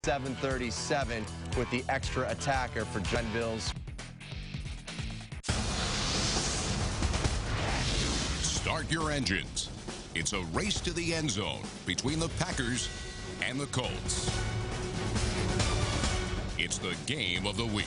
7:37 with the extra attacker for Jacksonville's. Start your engines. It's a race to the end zone between the Packers and the Colts. It's the game of the week.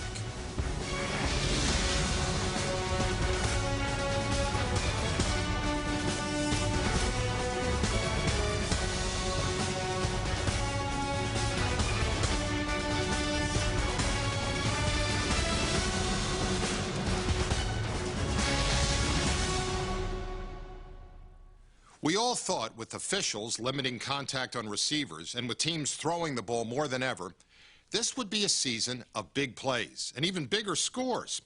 We all thought with officials limiting contact on receivers and with teams throwing the ball more than ever, this would be a season of big plays and even bigger scores.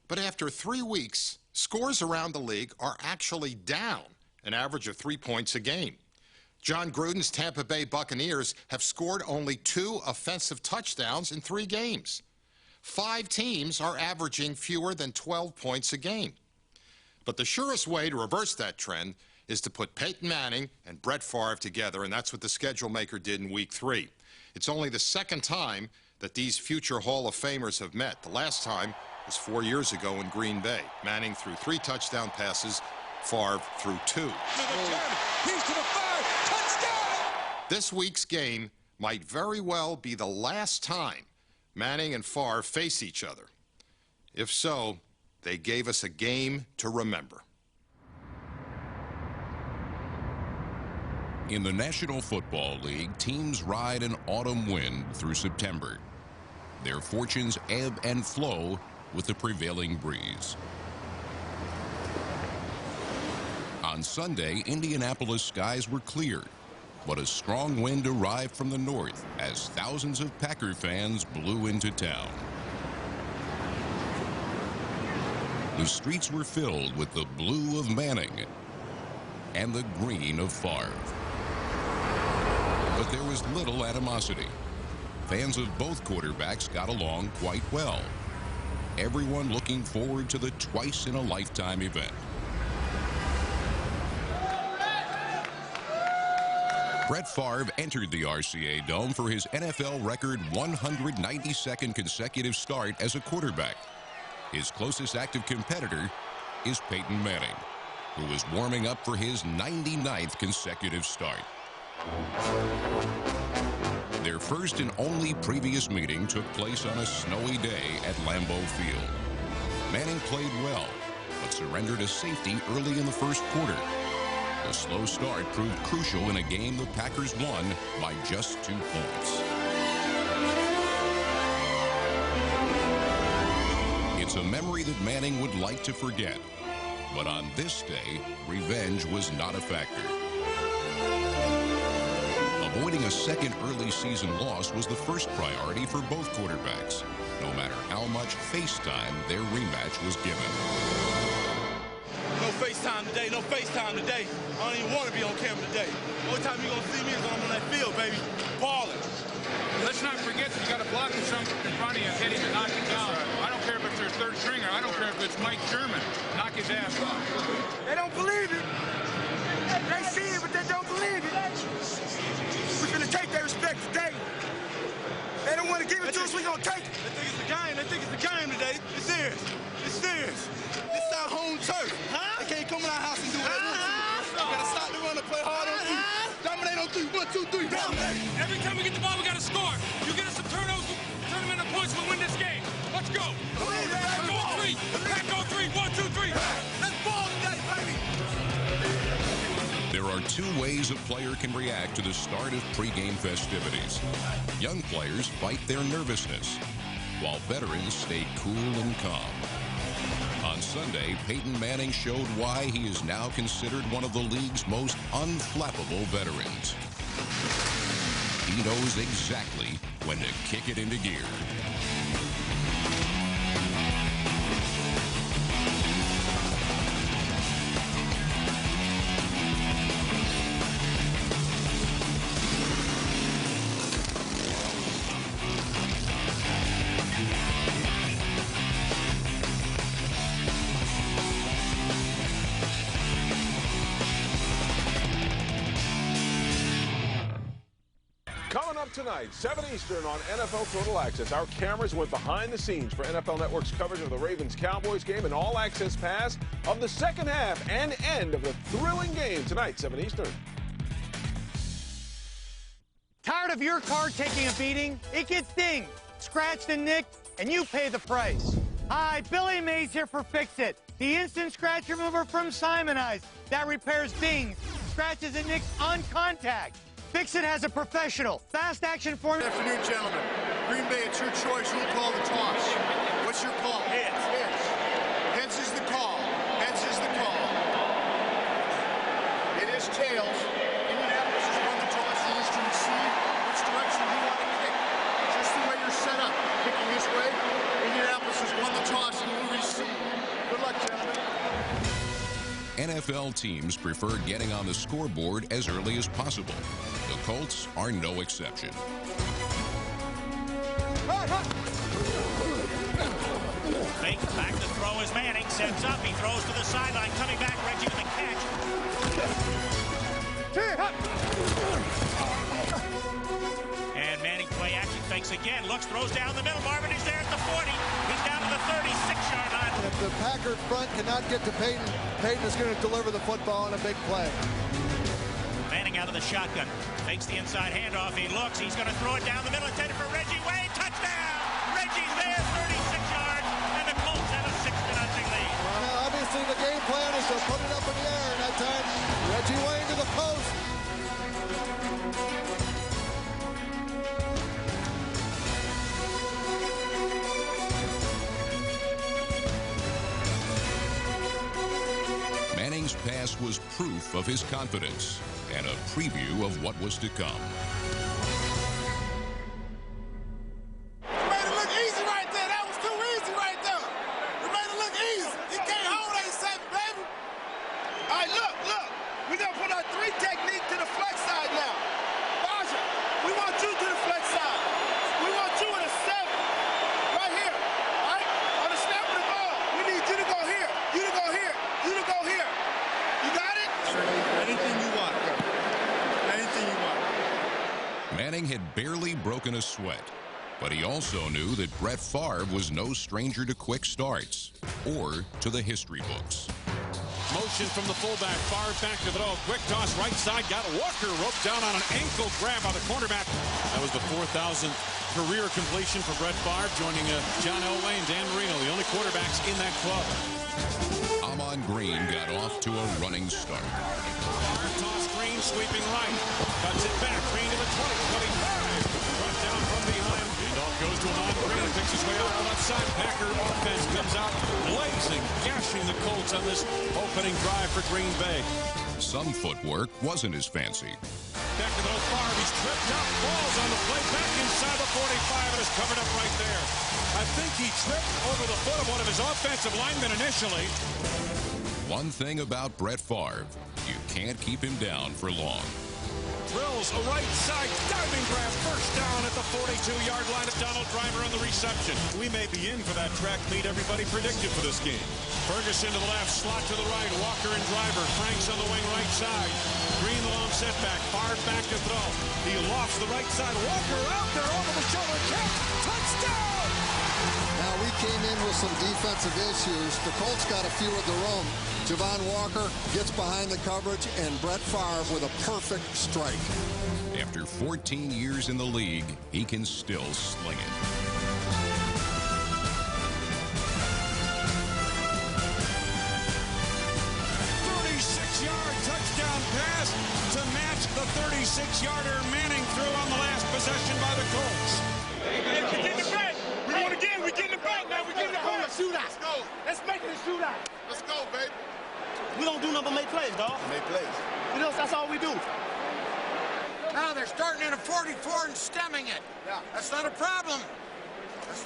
But after 3 weeks, scores around the league are actually down, an average of 3 points a game. John Gruden's Tampa Bay Buccaneers have scored only 2 offensive touchdowns in 3 games. 5 teams are averaging fewer than 12 points a game. But the surest way to reverse that trend is to put Peyton Manning and Brett Favre together, and that's what the schedule maker did in Week 3. It's only the second time that these future Hall of Famers have met. The last time was 4 years ago in Green Bay. Manning threw 3 touchdown passes, Favre threw 2. He's to the 5, touchdown! This week's game might very well be the last time Manning and Favre face each other. If so, they gave us a game to remember. In the National Football League, teams ride an autumn wind through September. Their fortunes ebb and flow with the prevailing breeze. On Sunday, Indianapolis skies were clear, but a strong wind arrived from the north as thousands of Packer fans blew into town. The streets were filled with the blue of Manning and the green of Favre. But there was little animosity. Fans of both quarterbacks got along quite well. Everyone looking forward to the twice-in-a-lifetime event. Brett Favre entered the RCA Dome for his NFL record 192nd consecutive start as a quarterback. His closest active competitor is Peyton Manning, who is warming up for his 99th consecutive start. Their first and only previous meeting took place on a snowy day at Lambeau Field. Manning played well, but surrendered a safety early in the first quarter. The slow start proved crucial in a game the Packers won by just 2 points. It's a memory that Manning would like to forget. But on this day, revenge was not a factor. Avoiding a second early season loss was the first priority for both quarterbacks, no matter how much face time their rematch was given. No FaceTime today, no FaceTime today. I don't even want to be on camera today. The only time you're going to see me is when I'm on that field, baby, balling. Let's not forget that you got a blocking chunk in front of you, hit him and knock him down. Right. I don't care if it's their third stringer. I don't care if it's Mike Sherman. Knock his ass off. They don't believe it. They see it, but they don't believe it. We're going to take their respect today. They don't want to give it to us, we're going to take it. They think it's the game. They think it's the game today. It's serious. It's serious. This is our home turf. They can't come in our house and do what they want to. We got to stop the run and play hard on 3. Dominate on 3. 1, 2, 3. Dominate. Every time we get the ball, we got to score. You get us some turnovers, turn them into points, we'll win this game. Let's go. Pack on 3. Pack on 3. 1, 2, 3. Let's ball today, baby. There are 2 ways a player can react to the start of pregame festivities. Young players fight their nervousness, while veterans stay cool and calm. On Sunday, Peyton Manning showed why he is now considered one of the league's most unflappable veterans. He knows exactly when to kick it into gear. Coming up tonight, 7 Eastern on NFL Total Access. Our cameras went behind the scenes for NFL Network's coverage of the Ravens-Cowboys game and all-access pass of the second half and end of the thrilling game tonight, 7 Eastern. Tired of your car taking a beating? It gets dinged, scratched and nicked, and you pay the price. Hi, Billy Mays here for Fix-It, the instant scratch remover from Simonize that repairs dings, scratches, and nicks on contact. Fix-It has a professional, fast-action formula. Good afternoon, gentlemen. Green Bay, it's your choice. Who'll call the toss? What's your call? Heads. Heads. Heads is the call. Heads is the call. It is tails. Indianapolis has won the toss. He is to receive. Which direction do you want to kick? Just the way you're set up. Kicking this way. Indianapolis has won the toss and will receive. Good luck, gentlemen. NFL teams prefer getting on the scoreboard as early as possible. The Colts are no exception. Fake back to throw is Manning. Sets up. He throws to the sideline. Coming back. Reggie with the catch. And Manning play action. Fakes again. Looks. Throws down the middle. Marvin is there at the 40. He's down to the 36-yard line. If the Packers front cannot get to Peyton, Peyton is going to deliver the football on a big play. Manning out of the shotgun. Fakes the inside handoff. He looks. He's going to throw it down the middle. Intended for Reggie Wayne. Touchdown! Reggie's there. 36 yards. And the Colts have a 6-0 lead. Now, obviously, the game plan is to put it up in the air. And that time, Reggie Wayne to the post. Manning's pass was proof of his confidence and a preview of what was to come. You made it look easy right there. That was too easy right there. You made it look easy. You can't hold 8-7, baby. All right, look. We're going to put our 3 technique to the flex side now. Baja, we want you to the flex side. We want you in a 7. Right here. All right? On the snap of the ball, we need you to go here. You to go here. You to go here. You got it? Anything you want. Anything you want. Manning had barely broken a sweat, but he also knew that Brett Favre was no stranger to quick starts or to the history books. Motion from the fullback. Favre back to throw. Quick toss right side. Got Walker roped down on an ankle grab by the cornerback. That was the 4,000th career completion for Brett Favre, joining John Elway and Dan Marino, the only quarterbacks in that club. Amon Green got off to a running start. Toss Green sweeping right. Cuts it back. Green to the 20. 25. Brought down from behind. Handoff goes to Amon Green. Picks his way out the left side. Packer offense comes out blazing, gashing the Colts on this opening drive for Green Bay. Some footwork wasn't as fancy. Back to those Favre. He's tripped up. Falls on the play. Back inside the 45 and is covered up right there. I think he tripped over the foot of one of his offensive linemen initially. One thing about Brett Favre, you can't keep him down for long. Drills a right side diving grab. First down at the 42-yard line of Donald Driver on the reception. We may be in for that track meet everybody predicted for this game. Ferguson to the left, slot to the right. Walker and Driver. Franks on the wing right side. Green the long setback. Favre back to throw. He lofts the right side. Walker out there over the shoulder. Catch. Touchdown! Now, we came in with some defensive issues. The Colts got a few of their own. Javon Walker gets behind the coverage, and Brett Favre with a perfect strike. After 14 years in the league, he can still sling it. Touchdown pass to match the 36-yarder Manning threw on the last possession by the Colts. Hey, we get the back. We won again. We get the back now. We get the back. Shootout. Let's go. Let's make it a shootout. Let's go, baby. We don't do nothing but make plays, dog. Make plays. You know, that's all we do. Now they're starting in a 44 and stemming it. Yeah. That's not a problem.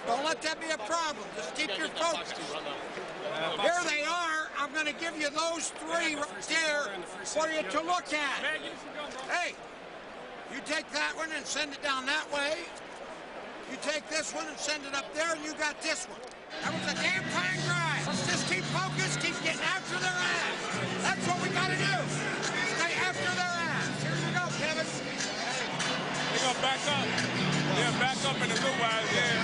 Don't let that be a problem. Just keep your focus. Here they are. I'm going to give you those 3 right there for you to look at. Hey, you take that one and send it down that way. You take this one and send it up there, and you got this one. That was a damn fine drive. Let's just keep focused, keep getting after their ass. That's what we got to do. Stay after their ass. Here we go, Kevin. Hey, gonna back up. They'll back up in the good wide there.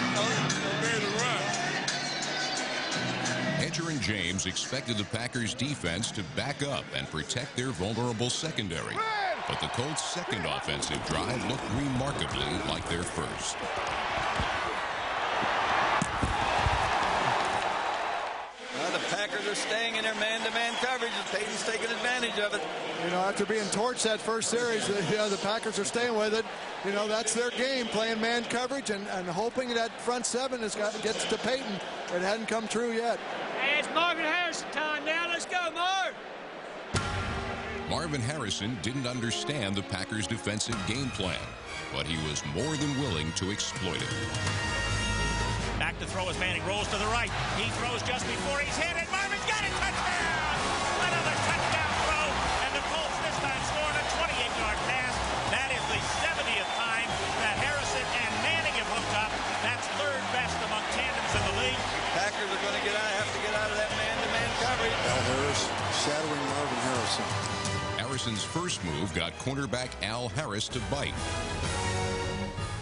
There's a run. Hedger and James expected the Packers defense to back up and protect their vulnerable secondary. But the Colts' second offensive drive looked remarkably like their first. Well, the Packers are staying in their man-to-man coverage, and Peyton's taking advantage of it. You know, after being torched that first series, the Packers are staying with it. You know, that's their game, playing man coverage and hoping that front seven gets to Peyton. It hadn't come true yet. Hey, it's Marvin Harrison time now. Let's go, Marv. Marvin Harrison didn't understand the Packers' defensive game plan, but he was more than willing to exploit it. Back to throw as Manning rolls to the right. He throws just before he's hit, and Marvin's got it. Touchdown! Another touchdown throw, and the Colts this time scoring a 28-yard pass. That is the 70th time that Harrison and Manning have hooked up. That's third best among tandems in the league. Packers are going to have to get out of that man-to-man coverage. Al Harris shadowing Marvin Harrison. Harrison's first move got cornerback Al Harris to bite.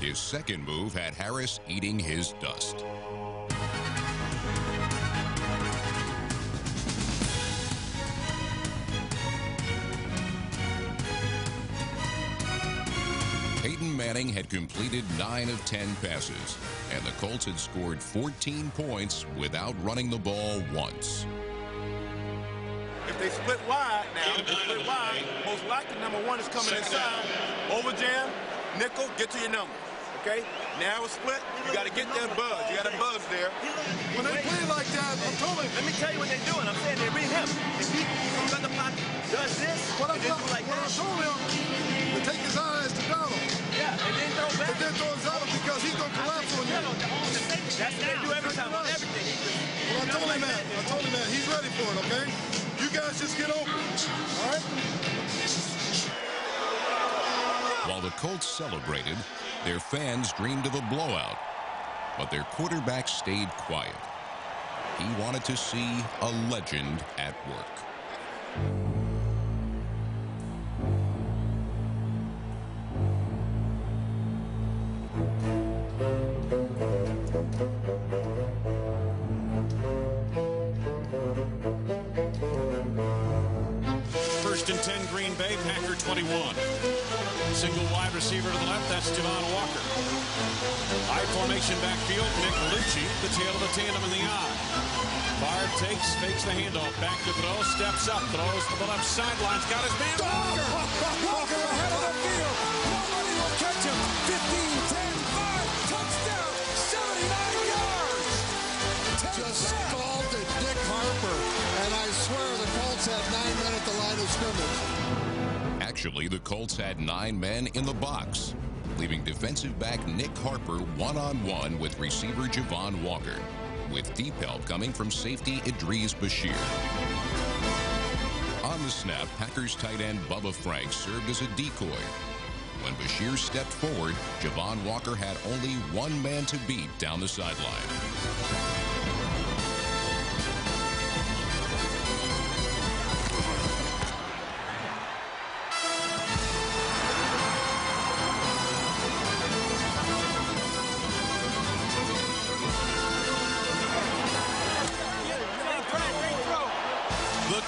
His second move had Harris eating his dust. Peyton Manning had completed 9 of 10 passes, and the Colts had scored 14 points without running the ball once. If they split wide now, most likely number one is coming inside. Over jam, nickel, get to your number. Okay? Now it's split, you got to get that buzz. You got a buzz there. When they play like that, I'm telling you. Let me tell you what they're doing. I'm saying they read him. If he comes out the pocket, does this, What I and then do like that. told him to take his eyes to Donald. Yeah, and then throw back. And then throw his out because he's going to collapse on you. That's what they do every time on everything. Well, I told him that. He's ready for it, okay? You guys just get open, all right? While the Colts celebrated, their fans dreamed of a blowout, but their quarterback stayed quiet. He wanted to see a legend at work. First and 10, Green Bay, Packer 21. Single wide receiver to the left, that's Javon Walker. High formation backfield, Nick Lucci, the tail of the tandem in the eye. Barr takes, fakes the handoff, back to throw, steps up, throws to the left sideline, got his man. Walker ahead of the field. Nobody will catch him. 15, 10, 5, touchdown, 79 yards. Just scalded Dick Harper, and I swear the Colts had 9 men at the line of scrimmage. Actually, the Colts had 9 men in the box, leaving defensive back Nick Harper one-on-one with receiver Javon Walker, with deep help coming from safety Idris Bashir. On the snap, Packers tight end Bubba Frank served as a decoy. When Bashir stepped forward, Javon Walker had only one man to beat down the sideline.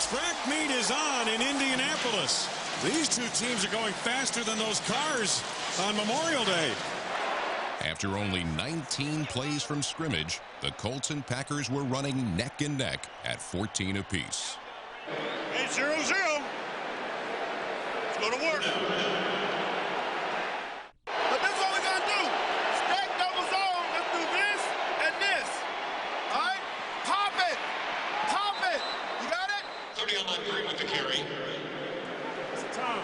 Track meet is on in Indianapolis. These two teams are going faster than those cars on Memorial Day. After only 19 plays from scrimmage, the Colts and Packers were running neck and neck at 14 apiece. Hey, 0-0. Let's go to work. But this is what we got to do. Stack double zone. Let's do this and this. All right? Pop it. Pop it. You got it? 30 on line 3 with the carry. Tom.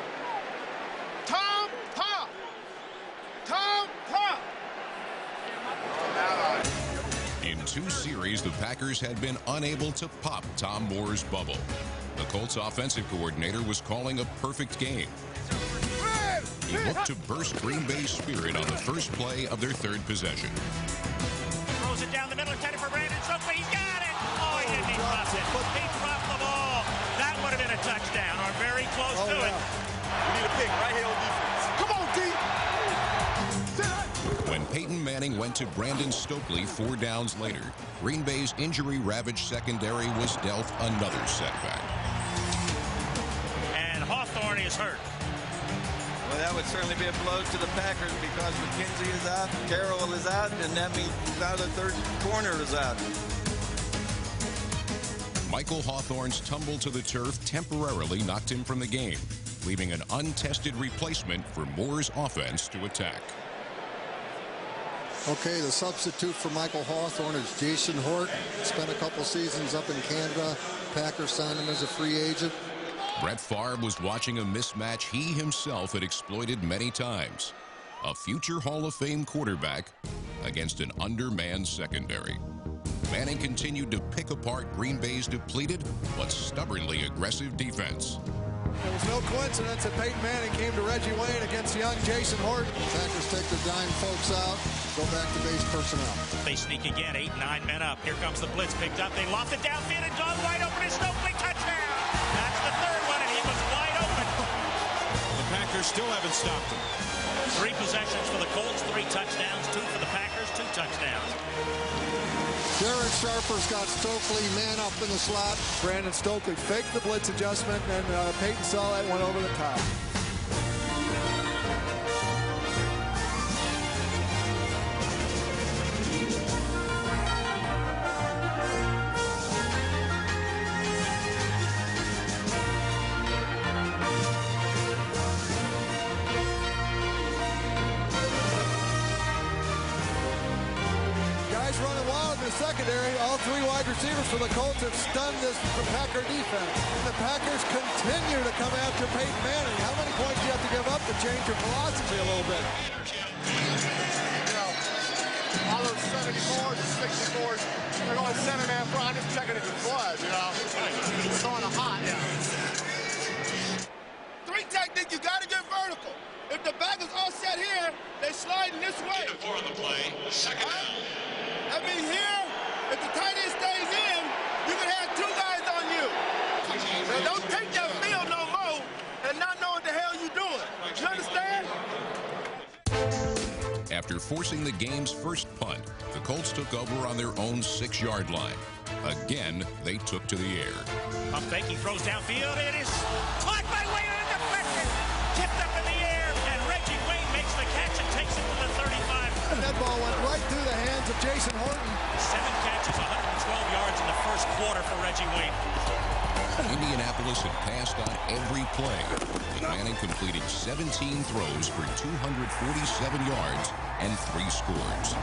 Tom, pop. Tom, pop. In 2 series, the Packers had been unable to pop Tom Moore's bubble. The Colts offensive coordinator was calling a perfect game. He looked to burst Green Bay's spirit on the first play of their third possession. Throws it down the middle, intended for Brandon Stokely. He's got it. Oh, he didn't. He dropped it. He dropped the ball. That would have been a touchdown, or very close to it. We need a pick right here on defense. Come on, D. Peyton Manning went to Brandon Stokely 4 downs later, Green Bay's injury-ravaged secondary was dealt another setback. And Hawthorne is hurt. Well, that would certainly be a blow to the Packers because McKenzie is out, Carroll is out, and that means now the third corner is out. Michael Hawthorne's tumble to the turf temporarily knocked him from the game, leaving an untested replacement for Moore's offense to attack. Okay, the substitute for Michael Hawthorne is Jason Hort. Spent a couple seasons up in Canada. Packers signed him as a free agent. Brett Favre was watching a mismatch he himself had exploited many times. A future Hall of Fame quarterback against an undermanned secondary. Manning continued to pick apart Green Bay's depleted but stubbornly aggressive defense. It was no coincidence that Peyton Manning came to Reggie Wayne against young Jason Hort. Packers take the dime folks out, go back to base personnel. They sneak again, 8, 9 men up. Here comes the blitz, picked up. They loft it downfield, and dog wide open is Stokely. Touchdown! That's the third one, and he was wide open. The Packers still haven't stopped him. 3 possessions for the Colts, 3 touchdowns, 2 for the Packers, 2 touchdowns. Jared Sharper's got Stokely man up in the slot. Brandon Stokely faked the blitz adjustment, and Peyton saw that one over the top. Running wild in the secondary. All 3 wide receivers for the Colts have stunned this Packer defense. And the Packers continue to come after Peyton Manning. How many points do you have to give up to change your philosophy a little bit? You know, all those 74s and 64s, they're going 7-man front. I'm just checking if it's blood, you know. It's on a hot, yeah. 3 technique, you got to get vertical. If the back is all set here, they sliding this way. 4 on the play, second down. I mean, here, if the tight end stays in, you can have 2 guys on you. Now, don't take that field no more and not know what the hell you're doing. You understand? After forcing the game's first punt, the Colts took over on their own 6-yard line. Again, they took to the air. Pump fake, he throws downfield. It is caught by Wayne and deflected. Tipped up in the air, and Reggie Wayne makes the catch and takes it to the 35. And that ball went right through the hands of Jason Horton. 7 catches, 112 yards in the first quarter for Reggie Wayne. Indianapolis had passed on every play, with Manning completing 17 throws for 247 yards and 3 scores.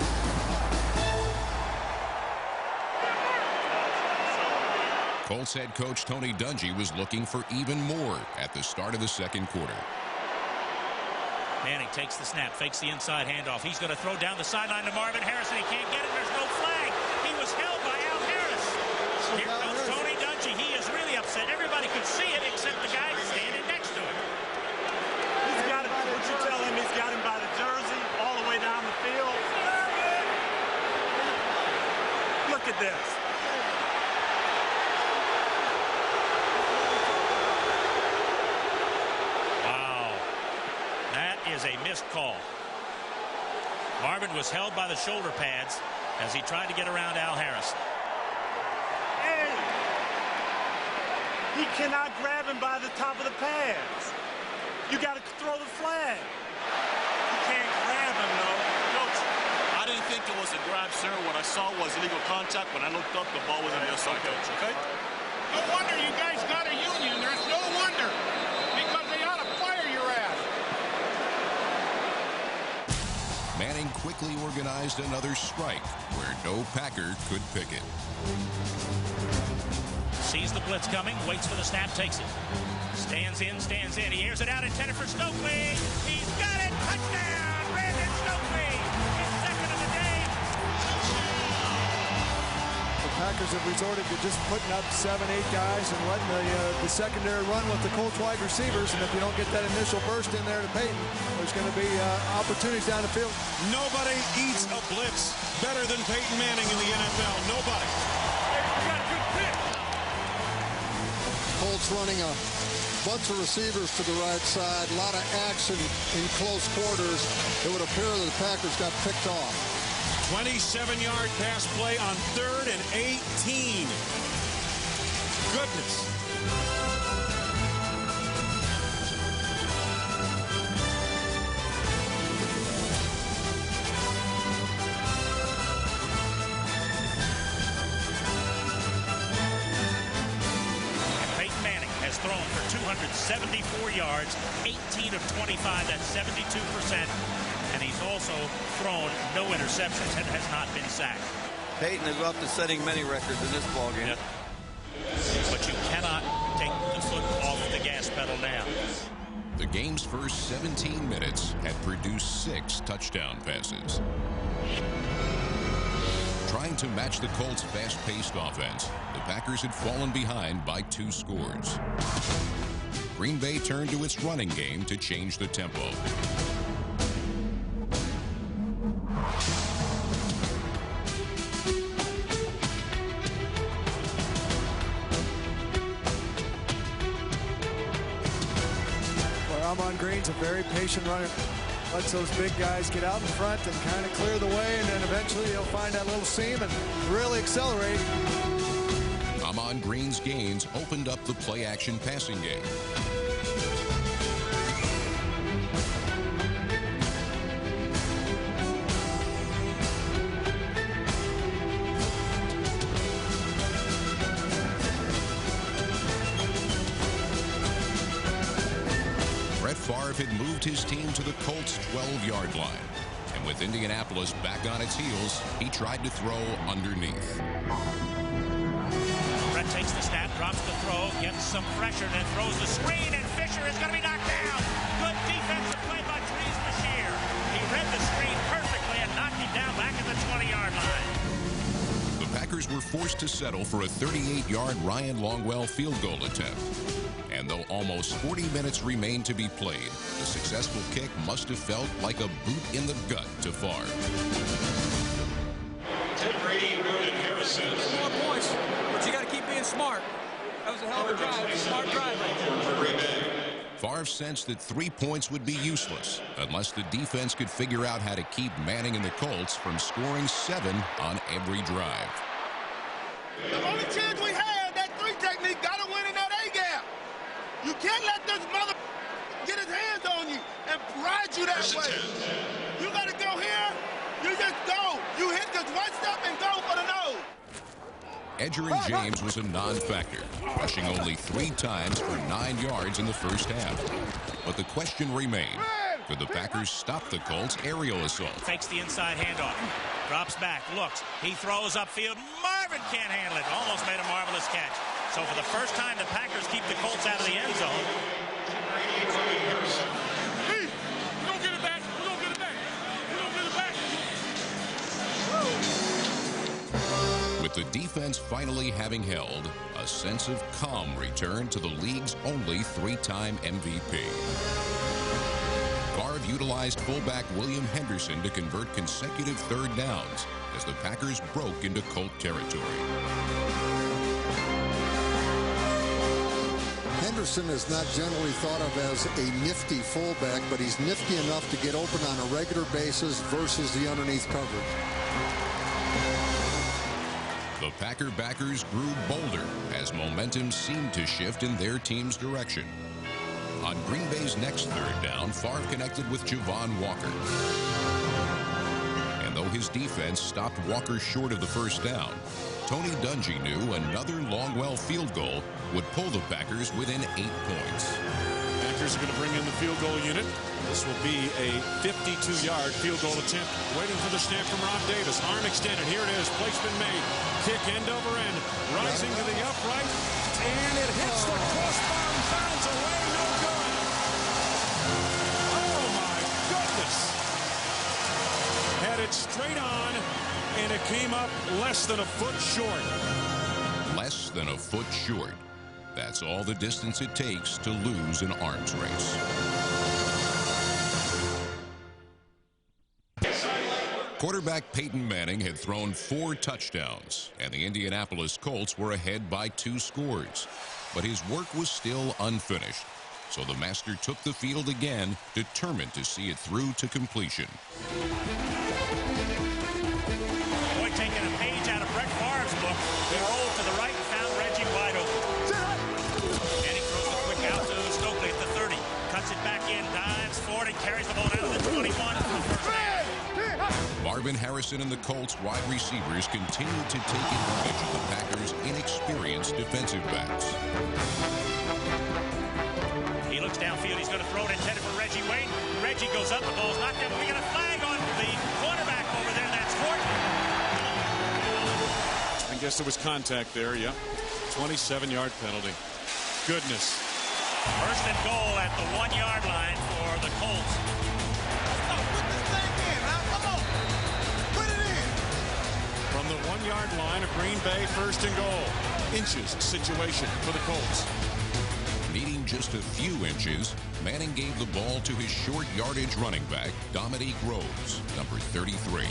Colts head coach Tony Dungy was looking for even more at the start of the second quarter. Manning takes the snap, fakes the inside handoff. He's going to throw down the sideline to Marvin Harrison. He can't get it. There's no flag. He was held by Al Harris. Here comes Tony Dungy. He is really upset. Everybody could see it except the guy standing next to him. He's got it. What you tell him? He's got him by the jersey all the way down the field. Look at this. Is a missed call. Marvin was held by the shoulder pads as he tried to get around Al Harris. Hey! He cannot grab him by the top of the pads. You got to throw the flag. You can't grab him, though. Coach, I didn't think it was a grab, sir. What I saw was illegal contact. When I looked up, the ball was on the other side, Coach. Okay? No wonder you guys got a union. There's no wonder. Because they ought to fire your ass. Manning quickly organized another strike where no Packer could pick it. Sees the blitz coming, waits for the snap, takes it. Stands in. He airs it out, intended for Stokely. He's got it. Touchdown! Brandon Stokely. His second of the day. The Packers have resorted to just putting up 7, 8 guys and letting the secondary run with the Colts wide receivers. And if you don't get that initial burst in there to Peyton, there's going to be opportunities down the field. Nobody eats a blitz better than Peyton Manning in the NFL. Nobody. Colts running a bunch of receivers to the right side, a lot of action in close quarters. It would appear that the Packers got picked off. 27-yard pass play on 3rd and 18. Goodness. Thrown for 274 yards, 18 of 25, that's 72%. And he's also thrown no interceptions and has not been sacked. Peyton is off to setting many records in this ballgame. Yep. But you cannot take the foot off the gas pedal now. The game's first 17 minutes had produced 6 touchdown passes. Trying to match the Colts' fast-paced offense, the Packers had fallen behind by 2 scores. Green Bay turned to its running game to change the tempo. Well, Green's a very patient runner. Lets those big guys get out in front and kind of clear the way, and then eventually he'll find that little seam and really accelerate. Ahman Green's gains opened up the play-action passing game. Favre had moved his team to the Colts' 12-yard line. And with Indianapolis back on its heels, he tried to throw underneath. Brett takes the snap, drops the throw, gets some pressure, then throws the screen, and Fisher is going to be knocked down. Good defensive play by Trees Bashir. He read the screen perfectly and knocked him down back at the 20-yard line. The Packers were forced to settle for a 38-yard Ryan Longwell field goal attempt. And though almost 40 minutes remained to be played, the successful kick must have felt like a boot in the gut to Favre. Ted Brady and Harrison. More points, but you got to keep being smart. That was a hell of a drive, smart drive. Favre sensed that 3 points would be useless unless the defense could figure out how to keep Manning and the Colts from scoring 7 on every drive. The only chance we had, that 3 technique, got to win in that A-gap. You can't let this mother get his hands on you and ride you that way. You got to go here. You just go. You hit just one step and go for the nose. Edgerrin James was a non-factor, rushing only 3 times for 9 yards in the first half. But the question remained, could the Packers stop the Colts' aerial assault? Fakes the inside handoff, drops back, looks, he throws upfield. Marvin can't handle it. Almost made a marvelous catch. So for the first time, the Packers keep the Colts out of the end zone. Hey, we're going to get it back. We're going to get it back. We're going to get it back. With the defense finally having held, a sense of calm returned to the league's only 3-time MVP. Favre utilized fullback William Henderson to convert consecutive 3rd downs as the Packers broke into Colt territory. Henderson is not generally thought of as a nifty fullback, but he's nifty enough to get open on a regular basis versus the underneath coverage. The Packer backers grew bolder as momentum seemed to shift in their team's direction. On Green Bay's next 3rd down, Favre connected with Javon Walker. And though his defense stopped Walker short of the first down, Tony Dungy knew another Longwell field goal would pull the Packers within 8 points. Packers are going to bring in the field goal unit. This will be a 52-yard field goal attempt. Waiting for the snap from Rob Davis. Arm extended. Here it is. Placement made. Kick end over end. Rising to the upright. And it hits the crossbar and bounds away. No good. Oh, my goodness. Had it straight on, and it came up less than a foot short. Less than a foot short. That's all the distance it takes to lose an arms race. Quarterback Peyton Manning had thrown 4 touchdowns, and the Indianapolis Colts were ahead by 2 scores. But his work was still unfinished So the master took the field again, determined to see it through to completion. Boy, taking a page out of Brett Favre's book. He rolled to the right and found Reggie wide open. And he throws a quick out to Stokely at the 30. Cuts it back in, dives forward, and carries the ball out of the 21 for the first down. Marvin Harrison and the Colts wide receivers continued to take advantage of the Packers' inexperienced defensive backs. He looks downfield. He's going to throw it intended for Reggie Wayne. Reggie goes up. The ball's knocked down. We got a flag on the quarterback over there. That's Horton. I guess there was contact there, yeah. 27-yard penalty. Goodness. First and goal at the 1-yard line for the Colts. From the 1-yard line of Green Bay, first and goal. Inches situation for the Colts. Needing just a few inches, Manning gave the ball to his short yardage running back, Dominique Rhodes, number 33.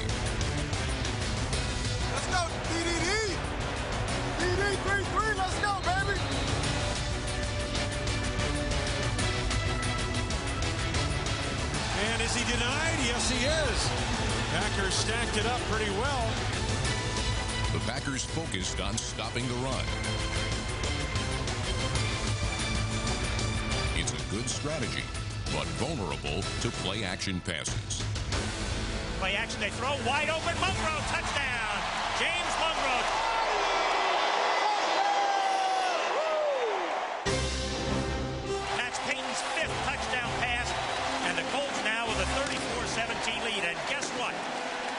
Let's go, DDD. DD 3-3, let's go, baby. And is he denied? Yes, he is. Packers stacked it up pretty well. The Packers focused on stopping the run. It's a good strategy, but vulnerable to play-action passes. Play action, they throw wide open. Munro, touchdown. James Munro. That's Peyton's 5th touchdown pass, and the Colts now with a 34-17 lead. And guess what?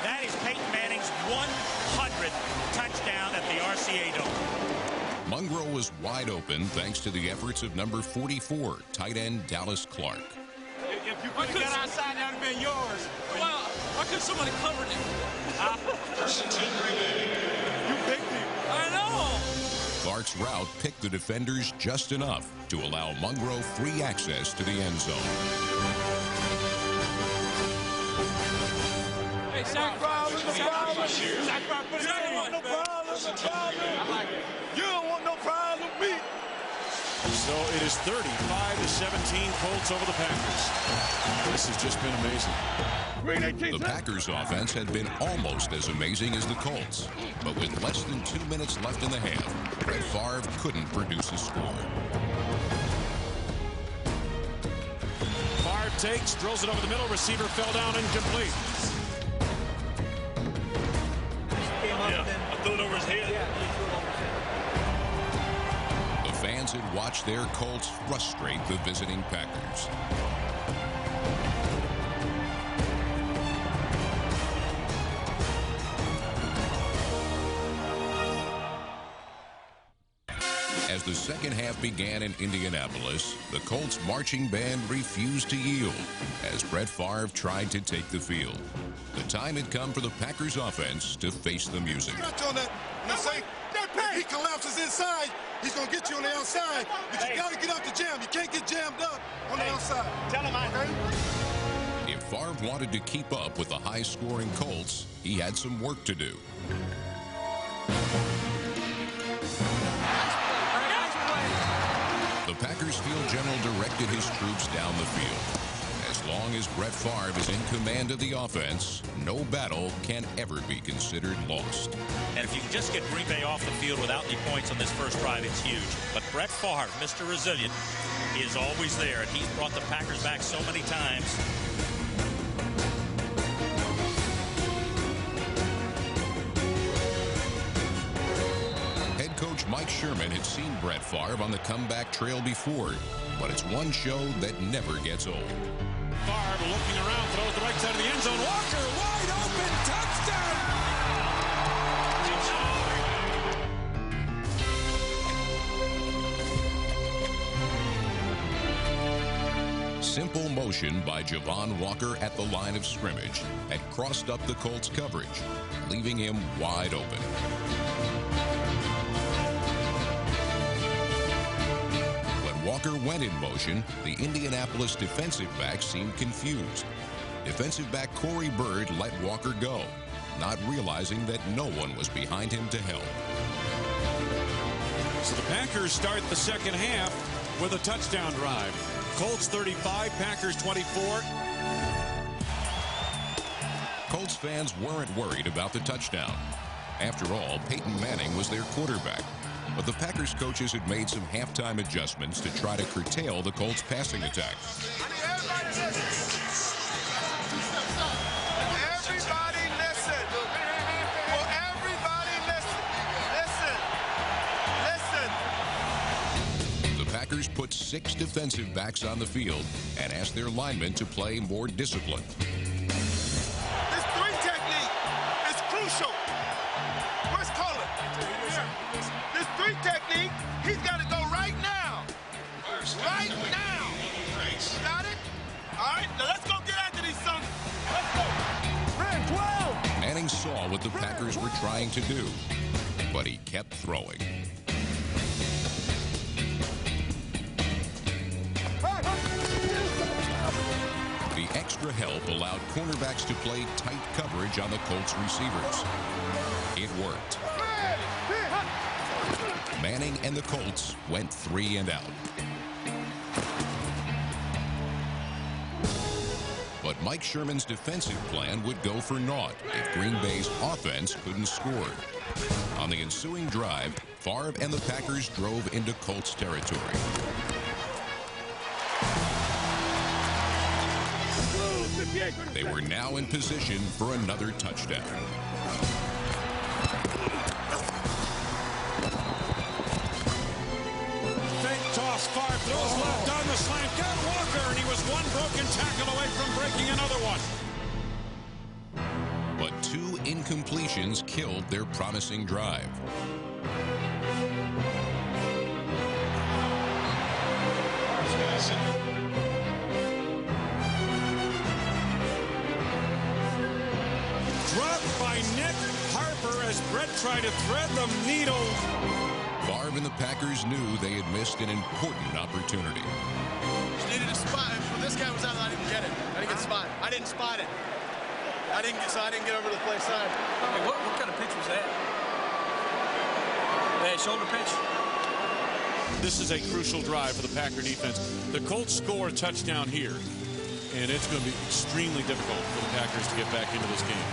That is Peyton Manning's 100th touchdown at the RCA Dome. Munro was wide open thanks to the efforts of number 44, tight end Dallas Clark. If you could have got outside, that would have been yours. Well, why couldn't somebody cover it? You picked him. I know. Clark's route picked the defenders just enough to allow Munro free access to the end zone. Hey, sacrifice. You don't want no problem with me. So it is 35-17 Colts over the Packers. This has just been amazing. The Packers' offense had been almost as amazing as the Colts, but with less than 2 minutes left in the half, Brett Favre couldn't produce a score. Favre takes, drills it over the middle, receiver fell down incomplete. Yeah, I threw it over his head. The fans had watched their Colts frustrate the visiting Packers. As the second half began in Indianapolis, the Colts marching band refused to yield as Brett Favre tried to take the field. The time had come for the Packers offense to face the music. If he collapses inside, he's going to get you on the outside, but you got to get out the jam. You can't get jammed up on the outside. Tell him If Favre wanted to keep up with the high-scoring Colts, he had some work to do. The Packers field general directed his troops down the field. As long as Brett Favre is in command of the offense, no battle can ever be considered lost. And if you can just get Green Bay off the field without any points on this first drive, it's huge. But Brett Favre, Mr. Resilient, is always there, and he's brought the Packers back so many times. Head coach Mike Sherman had seen Brett Favre on the comeback trail before, but it's one show that never gets old. Favre looking around, throws the right side of the end zone. Walker wide open, touchdown! Simple motion by Javon Walker at the line of scrimmage had crossed up the Colts' coverage, leaving him wide open. When Walker went in motion, the Indianapolis defensive back seemed confused. Defensive back Corey Bird let Walker go, not realizing that no one was behind him to help. So the Packers start the second half with a touchdown drive. Colts 35, Packers 24. Colts fans weren't worried about the touchdown. After all, Peyton Manning was their quarterback. But the Packers coaches had made some halftime adjustments to try to curtail the Colts' passing attack. Everybody listen. Well, everybody listen. The Packers put 6 defensive backs on the field and asked their linemen to play more disciplined. This 3 technique is crucial. Where's Colin? This 3 technique, he's got to go right now. Right now. Got it? All right, now let's go get after these sons. Let's go. Red 12. Manning saw what the Packers were trying to do, but he kept throwing. The extra help allowed cornerbacks to play tight coverage on the Colts receivers. It worked. Manning and the Colts went 3 and out. But Mike Sherman's defensive plan would go for naught if Green Bay's offense couldn't score. On the ensuing drive, Favre and the Packers drove into Colts territory. They were now in position for another touchdown. Fake toss, Favre throws left on the slant. Got Walker, and he was one broken tackle away from breaking another one. But 2 incompletions killed their promising drive. Dropped by Nick Harper as Brett tried to thread the needle. Favre and the Packers knew they had missed an important opportunity. Just needed a spot. When this guy was out, I didn't get it. I didn't get spotted. I didn't spot it. I didn't get over to the play side. Hey, what kind of pitch was that? Bad shoulder pitch? This is a crucial drive for the Packer defense. The Colts score a touchdown here, and it's going to be extremely difficult for the Packers to get back into this game.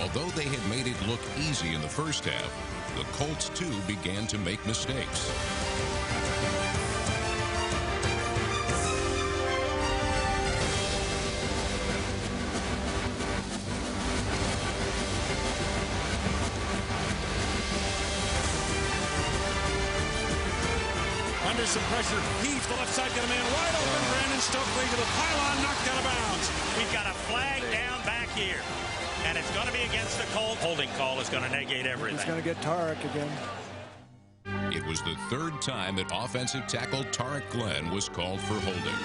Although they had made it look easy in the first half, the Colts too began to make mistakes. Under some pressure, heaves the left side, got a man wide open. Brandon Stokely to the pylon, knocked out of bounds. We've got a flag down back here, and it's going to be against the Colts. Holding call is going to negate everything. He's going to get Tarek again. It was the 3rd time that offensive tackle Tarek Glenn was called for holding.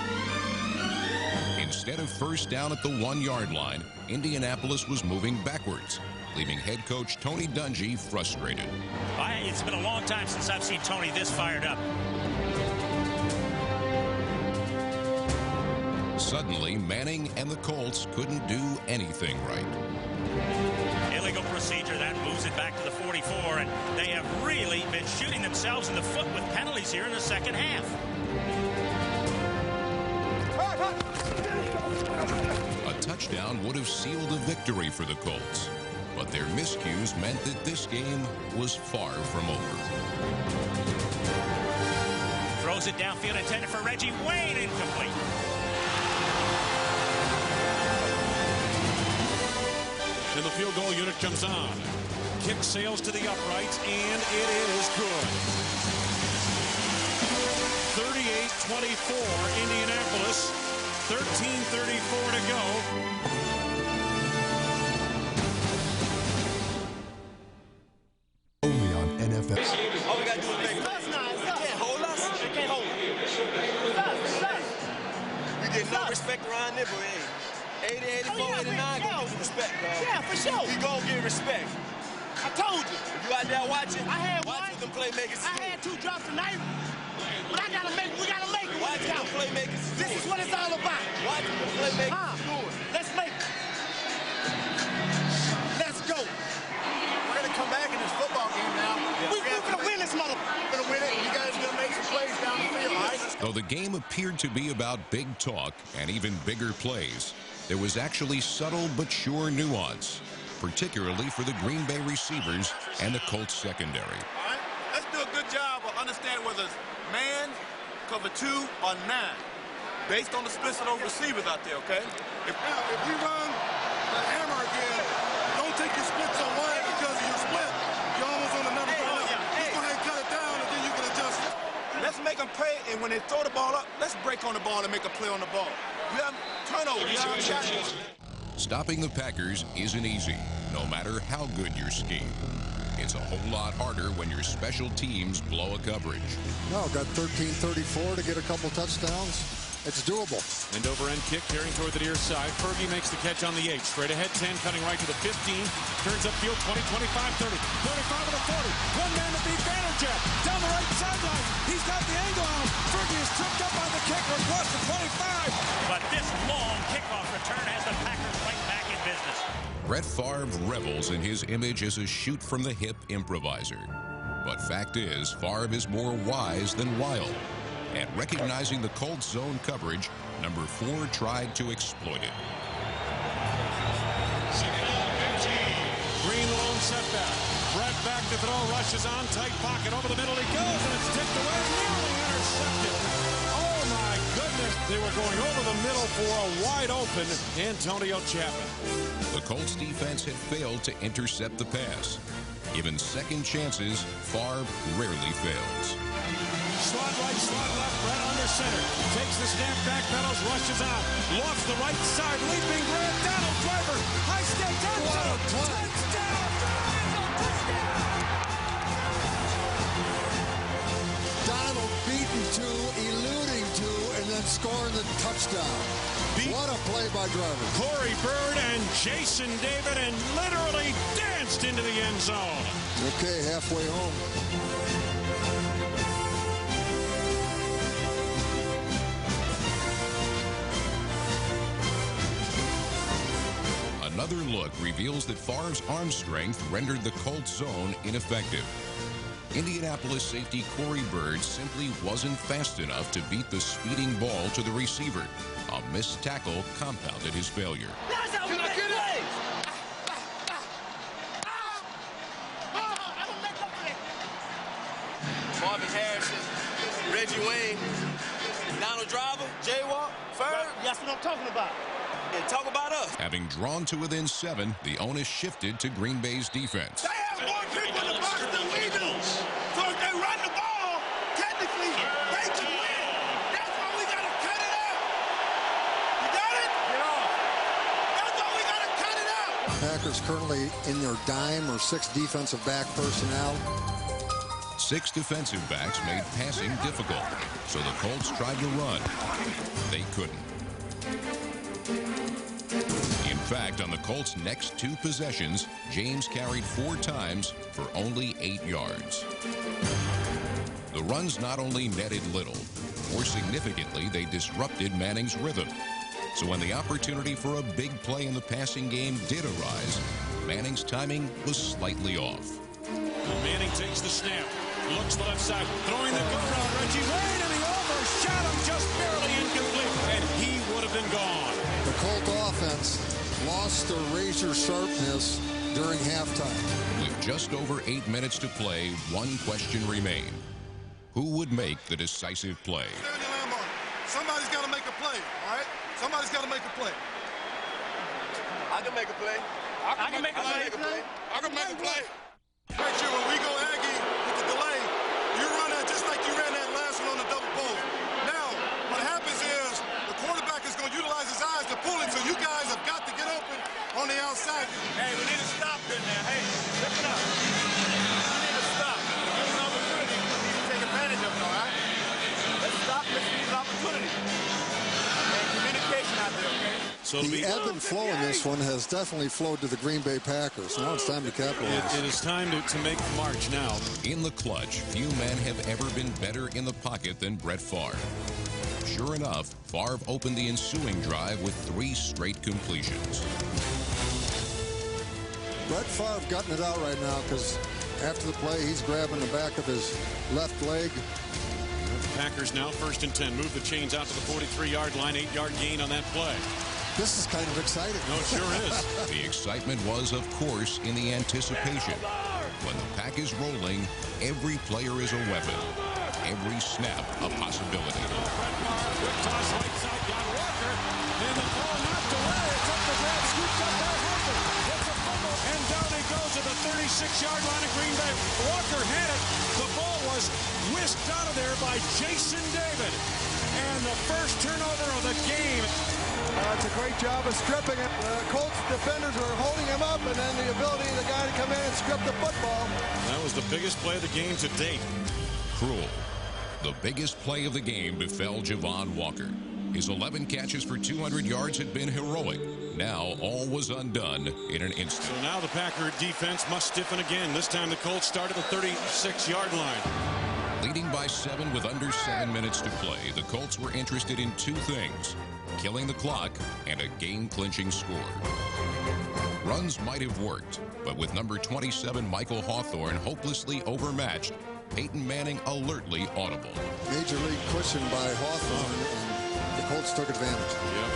Instead of first down at the 1-yard line, Indianapolis was moving backwards, leaving head coach Tony Dungy frustrated. It's been a long time since I've seen Tony this fired up. Suddenly, Manning and the Colts couldn't do anything right. Illegal procedure, that moves it back to the 44, and they have really been shooting themselves in the foot with penalties here in the second half. A touchdown would have sealed a victory for the Colts, but their miscues meant that this game was far from over. Throws it downfield, intended for Reggie Wayne, incomplete. And the field goal unit comes on. Kick sails to the uprights, and it is good. 38-24, Indianapolis. 13:34 to go. Only on NFL. All we got to do is make it. They can't hold us. They can't hold us. We get no respect around there, but 80, 84, 89, gonna give us respect, bro. Yeah, for sure. We gonna get respect. I told you. You out there watching? I had watching them playmakers. I had 2 drops tonight. But we gotta make it. Watch them playmakers. This is what it's all about. Watch them playmakers do it. Let's make it. Let's go. We're gonna come the game appeared to be about big talk and even bigger plays, there was actually subtle but sure nuance, particularly for the Green Bay receivers and the Colts secondary. All right, let's do a good job of understanding whether it's man, cover 2, or 9, based on the splits of those receivers out there, okay? If we run the hammer again, don't take your splits so wide because of your split. You're almost on another ball. Just go ahead and cut it down, and then you can adjust it. Let's make them pay, and when they throw the ball up, let's break on the ball and make a play on the ball. You have turnovers. You have tackles. Stopping the Packers isn't easy, no matter how good your scheme. It's a whole lot harder when your special teams blow a coverage. No, got 13-34 to get a couple touchdowns. It's doable. End over end kick carrying toward the near side. Fergie makes the catch on the 8. Straight ahead 10, cutting right to the 15. Turns upfield 20, 25, 30. 35 to the 40. One man to beat Vanderjagt. Down the right sideline. He's got the angle on him. Fergie is tripped up by the kicker across the 25. But this long kickoff return has the Packers right back in business. Brett Favre revels in his image as a shoot-from-the-hip improviser. But fact is, Favre is more wise than wild. And recognizing the Colts zone coverage, number 4 tried to exploit it. Green lone setback. Brett back to throw, rushes on, tight pocket, over the middle he goes, and it's tipped away, nearly intercepted. Oh my goodness, they were going over the middle for a wide open Antonio Chapman. The Colts defense had failed to intercept the pass. Given second chances, Favre rarely fails. Slot right, slot left, Brett under center. Takes the snap, back pedals, rushes out. Lofts the right side, leaping Brett, Donald Driver, high step, touchdown, touchdown, Donald beaten to, eluding to, and then scoring the touchdown. What a play by Driver. Corey Bird and Jason David, and literally danced into the end zone. Okay, halfway home. Another look reveals that Favre's arm strength rendered the Colts zone ineffective. Indianapolis safety Corey Bird simply wasn't fast enough to beat the speeding ball to the receiver. A missed tackle compounded his failure. Marvin Harrison, Reggie Wayne, Donald Driver, J-Walk, Ferg. That's what I'm talking about. And talk about us. Having drawn to within 7, the onus shifted to Green Bay's defense. They have more people in the box than we do. So if they run the ball, technically, they can win. That's why we got to cut it out. You got it? Yeah. That's why we got to cut it out. Packers currently in their dime or 6 defensive back personnel. 6 defensive backs made passing difficult, so the Colts tried to run. They couldn't. In fact, on the Colts' next 2 possessions, James carried 4 times for only 8 yards. The runs not only netted little, more significantly, they disrupted Manning's rhythm. So when the opportunity for a big play in the passing game did arise, Manning's timing was slightly off. Manning takes the snap, looks the left side, throwing the go route. Reggie Wayne, and he overshot him, just barely incomplete, and he would have been gone. The Colt offense lost their razor sharpness during halftime. With just over 8 minutes to play, one question remained. Who would make the decisive play? Somebody's got to make a play, all right? Somebody's got to make a play. I can make a play. I can make a play. I can make a play. Make sure when we go Aggie with the delay, you run that just like you ran that last one on the double pole. Now, what happens is the quarterback is going to utilize his eyes to pull it, so you guys have got to get open on the outside. Hey, we need to stop there now. Hey, look it up. We need to stop. There's an opportunity. We need to take advantage of it, all right? Let's stop. Let's use an opportunity. And communication out there, okay? So the ebb and flow in this one has definitely flowed to the Green Bay Packers. Now it's time to capitalize. It is time to make the march now. In the clutch, few men have ever been better in the pocket than Brett Favre. Sure enough, Favre opened the ensuing drive with 3 straight completions. Brett Favre gutting it out right now because after the play, he's grabbing the back of his left leg. Packers now 1st and 10. Move the chains out to the 43-yard line. 8-yard gain on that play. This is kind of exciting. No, it sure is. The excitement was, of course, in the anticipation. When the pack is rolling, every player is a weapon. Every snap a possibility. Quick toss right side, got Walker, and the ball knocked away. It's up the grab, scoops up by Harper. Gets a fumble, and down he goes to the 36-yard line of Green Bay. Walker had it. The ball was whisked out of there by Jason David. And the first turnover of the game. It's a great job of stripping it. The Colts defenders were holding him up, and then the ability of the guy to come in and strip the football. That was the biggest play of the game to date. Cruel. The biggest play of the game befell Javon Walker. His 11 catches for 200 yards had been heroic. Now all was undone in an instant. So now the Packer defense must stiffen again. This time the Colts start at the 36-yard line. Leading by 7 with under 7 minutes to play, the Colts were interested in two things: killing the clock and a game-clinching score. Runs might have worked, but with number 27 Michael Hawthorne hopelessly overmatched, Peyton Manning alertly audible. Major league pushing by Hawthorne, and the Colts took advantage. Yep.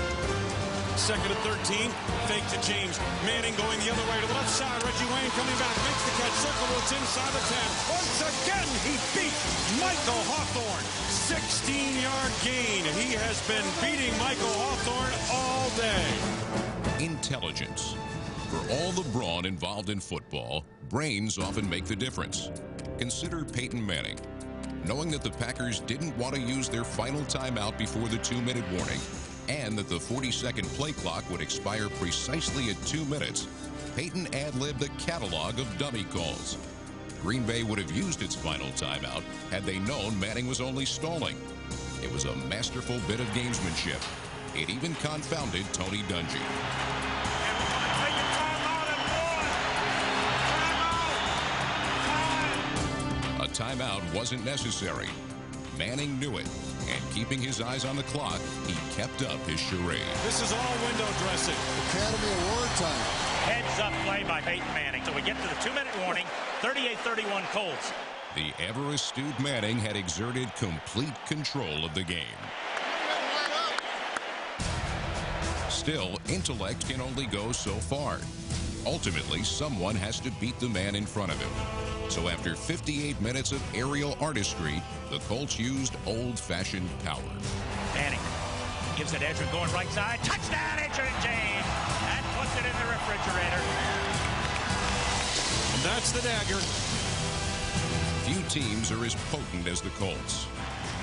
2nd and 13, fake to James. Manning going the other way to the left side. Reggie Wayne coming back, makes the catch, circle routes inside the 10. Once again, he beat Michael Hawthorne. 16-yard gain. He has been beating Michael Hawthorne all day. Intelligence. For all the brawn involved in football, brains often make the difference. Consider Peyton Manning. Knowing that the Packers didn't want to use their final timeout before the 2-minute warning, and that the 40-second play clock would expire precisely at 2 minutes, Peyton ad-libbed a catalog of dummy calls. Green Bay would have used its final timeout had they known Manning was only stalling. It was a masterful bit of gamesmanship. It even confounded Tony Dungy. A timeout wasn't necessary. Manning knew it, and keeping his eyes on the clock, he kept up his charade. This is all window dressing. Academy Award time. Heads up play by Peyton Manning. So we get to the 2-minute warning, 38-31 Colts. The ever-astute Manning had exerted complete control of the game. Still, intellect can only go so far. Ultimately, someone has to beat the man in front of him. So after 58 minutes of aerial artistry, the Colts used old-fashioned power. Manning gives it Edgerrin going right side. Touchdown, Edgerrin James. That puts it in the refrigerator. And that's the dagger. Few teams are as potent as the Colts.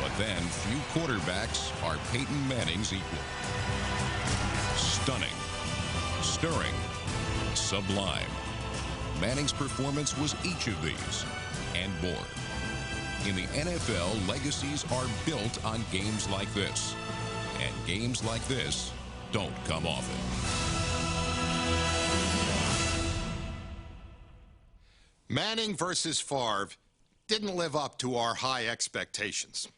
But then, few quarterbacks are Peyton Manning's equal. Stunning. Stirring. Sublime. Manning's performance was each of these, and more. In the NFL, legacies are built on games like this. And games like this don't come often. Manning versus Favre didn't live up to our high expectations.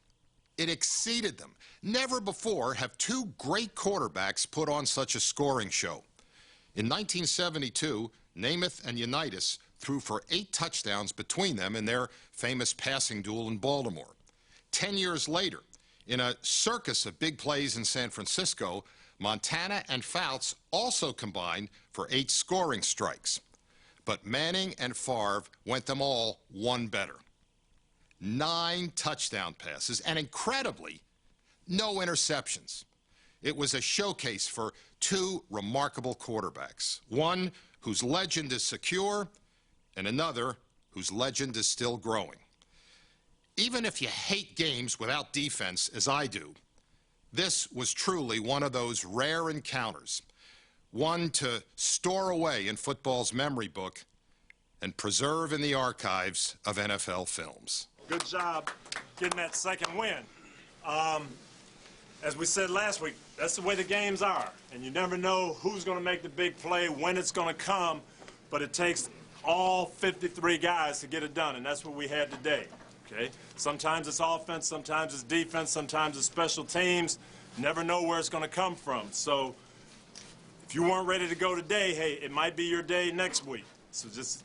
It exceeded them. Never before have two great quarterbacks put on such a scoring show. In 1972, Namath and Unitas threw for 8 touchdowns between them in their famous passing duel in Baltimore. 10 years later, in a circus of big plays in San Francisco, Montana and Fouts also combined for 8 scoring strikes. But Manning and Favre went them all one better. 9 touchdown passes, and incredibly, no interceptions. It was a showcase for two remarkable quarterbacks. One whose legend is secure, and another whose legend is still growing. Even if you hate games without defense, as I do, this was truly one of those rare encounters, one to store away in football's memory book and preserve in the archives of NFL films. Good job getting that second win. As we said last week, that's the way the games are. And you never know who's going to make the big play, when it's going to come, but it takes all 53 guys to get it done, and that's what we had today, okay? Sometimes it's offense, sometimes it's defense, sometimes it's special teams. Never know where it's going to come from. So if you weren't ready to go today, hey, it might be your day next week. So just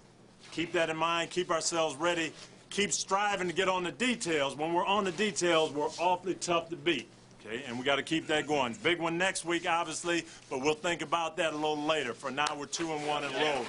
keep that in mind, keep ourselves ready, keep striving to get on the details. When we're on the details, we're awfully tough to beat. Okay, and we got to keep that going. Big one next week, obviously, but we'll think about that a little later. For now, we're 2-1 and rolling.